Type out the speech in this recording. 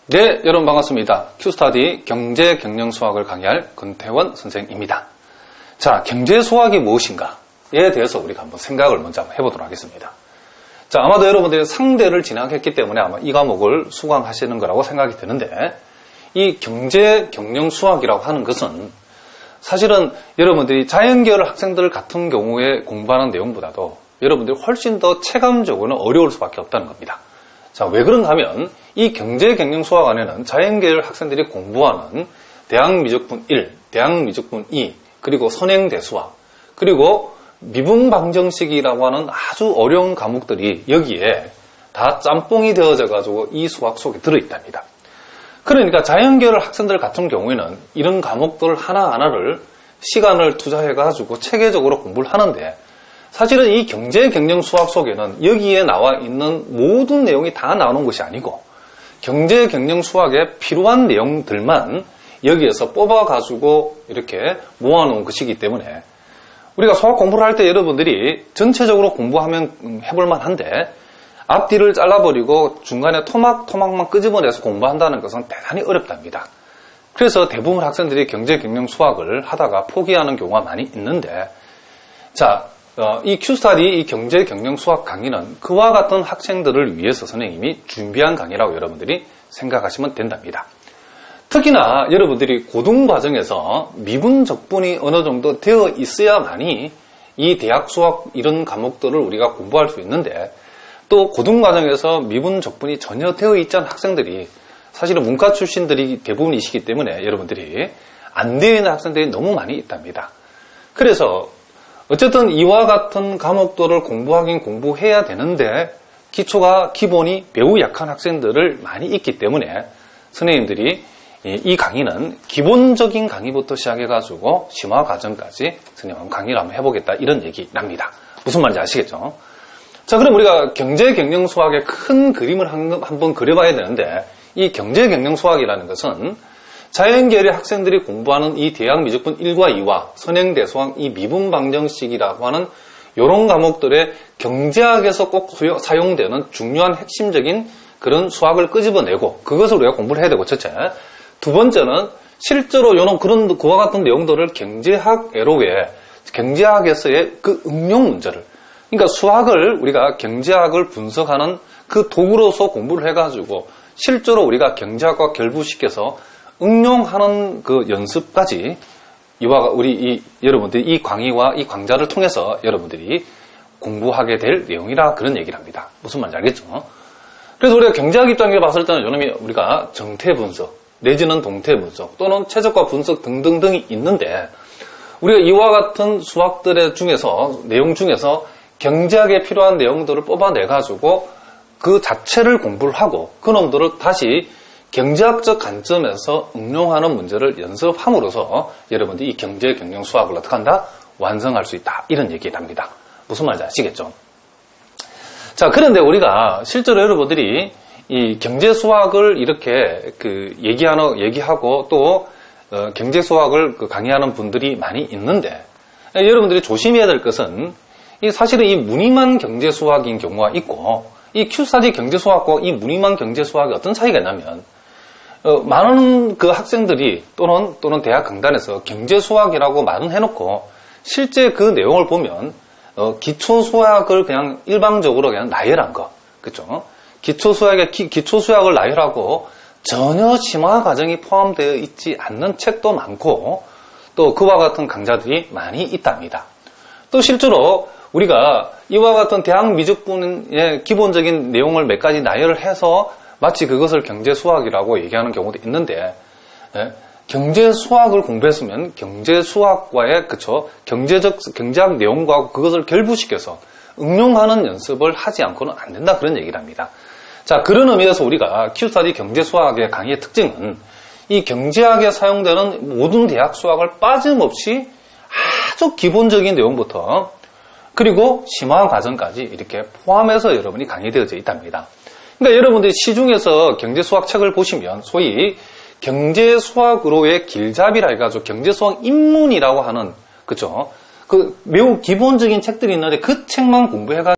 네, 여러분 반갑습니다. 큐스타디 경제 경영 수학을 강의할 권태원 선생입니다. 자, 경제 수학이 무엇인가에 대해서 우리가 한번 생각을 먼저 해보도록 하겠습니다. 자, 아마도 여러분들이 상대를 진학했기 때문에 아마 이 과목을 수강하시는 거라고 생각이 드는데, 이 경제 경영 수학이라고 하는 것은 사실은 여러분들이 자연계열 학생들 같은 경우에 공부하는 내용보다도 여러분들이 훨씬 더 체감적으로는 어려울 수밖에 없다는 겁니다. 자, 왜 그런가 하면 이 경제 경영 수학 안에는 자연계열 학생들이 공부하는 대학미적분 1, 대학미적분 2, 그리고 선행대수학, 그리고 미분방정식이라고 하는 아주 어려운 과목들이 여기에 다 짬뽕이 되어져 가지고 이 수학 속에 들어있답니다. 그러니까 자연계열 학생들 같은 경우에는 이런 과목들 하나하나를 시간을 투자해 가지고 체계적으로 공부를 하는데, 사실은 이 경제 경영 수학 속에는 여기에 나와 있는 모든 내용이 다 나오는 것이 아니고, 경제 경영 수학에 필요한 내용들만 여기에서 뽑아가지고 이렇게 모아놓은 것이기 때문에 우리가 수학 공부를 할 때 여러분들이 전체적으로 공부하면 해볼만 한데, 앞뒤를 잘라버리고 중간에 토막만 끄집어내서 공부한다는 것은 대단히 어렵답니다. 그래서 대부분 학생들이 경제 경영 수학을 하다가 포기하는 경우가 많이 있는데, 자, 이 큐스타디 이 경제 경영 수학 강의는 그와 같은 학생들을 위해서 선생님이 준비한 강의라고 여러분들이 생각하시면 된답니다. 특히나 여러분들이 고등 과정에서 미분 적분이 어느 정도 되어 있어야만이 이 대학 수학 이런 과목들을 우리가 공부할 수 있는데, 또 고등 과정에서 미분 적분이 전혀 되어 있지 않은 학생들이 사실은 문과 출신들이 대부분이시기 때문에 여러분들이 안 되어 있는 학생들이 너무 많이 있답니다. 그래서 어쨌든 이와 같은 과목들을 공부하긴 공부해야 되는데 기본이 매우 약한 학생들을 많이 있기 때문에 선생님들이 이 강의는 기본적인 강의부터 시작해가지고 심화 과정까지 선생님 강의를 한번 해보겠다 이런 얘기랍니다. 무슨 말인지 아시겠죠? 자, 그럼 우리가 경제 경영 수학의 큰 그림을 한번 그려봐야 되는데, 이 경제 경영 수학이라는 것은 자연계열의 학생들이 공부하는 이 대학 미적분 1과 2와 선행대수학 이 미분방정식이라고 하는 이런 과목들의 경제학에서 꼭 사용되는 중요한 핵심적인 그런 수학을 끄집어내고 그것을 우리가 공부를 해야 되고, 첫째. 두 번째는 실제로 그와 같은 내용들을 경제학에서의 그 응용 문제를, 그러니까 수학을 우리가 경제학을 분석하는 그 도구로서 공부를 해가지고 실제로 우리가 경제학과 결부시켜서 응용하는 그 연습까지 여러분들이 이 강의와 이 강좌를 통해서 여러분들이 공부하게 될 내용이라 그런 얘기를 합니다. 무슨 말인지 알겠죠? 그래서 우리가 경제학 입장에서 봤을 때는 우리가 정태 분석 내지는 동태 분석 또는 최적화 분석 등등등이 있는데, 우리가 이와 같은 수학들의 내용 중에서 경제학에 필요한 내용들을 뽑아내가지고 그 자체를 공부를 하고 그놈들을 다시 경제학적 관점에서 응용하는 문제를 연습함으로써 여러분들이 이 경제 경영 수학을 어떻게 한다? 완성할 수 있다. 이런 얘기를 합니다. 무슨 말인지 아시겠죠? 자, 그런데 우리가 실제로 여러분들이 이 경제 수학을 이렇게 얘기하고 또 경제 수학을 강의하는 분들이 많이 있는데, 여러분들이 조심해야 될 것은 사실은 이 무늬만 경제 수학인 경우가 있고, 이 큐스타디 경제 수학과 이 무늬만 경제 수학이 어떤 차이가 있냐면, 많은 그 학생들이 또는 대학 강단에서 경제 수학이라고 말은 해놓고 실제 그 내용을 보면 기초 수학을 그냥 일방적으로 그냥 나열한 거, 그렇죠? 기초 수학을 나열하고 전혀 심화 과정이 포함되어 있지 않는 책도 많고, 또 그와 같은 강좌들이 많이 있답니다. 또 실제로 우리가 이와 같은 대학 미적분의 기본적인 내용을 몇 가지 나열을 해서 마치 그것을 경제 수학이라고 얘기하는 경우도 있는데, 경제 수학을 공부했으면 경제 수학과의 경제학 내용과 그것을 결부시켜서 응용하는 연습을 하지 않고는 안 된다 그런 얘기를 합니다. 자, 그런 의미에서 우리가 큐스타디 경제 수학의 강의의 특징은 이 경제학에 사용되는 모든 대학 수학을 빠짐없이 아주 기본적인 내용부터 그리고 심화 과정까지 이렇게 포함해서 여러분이 강의되어져 있답니다. 그러니까 여러분들이 시중에서 경제 수학 책을 보시면 소위 경제 수학으로의 길잡이라 해가지고 경제 수학 입문이라고 하는, 그죠? 그 매우 기본적인 책들이 있는데 그 책만 공부해가지고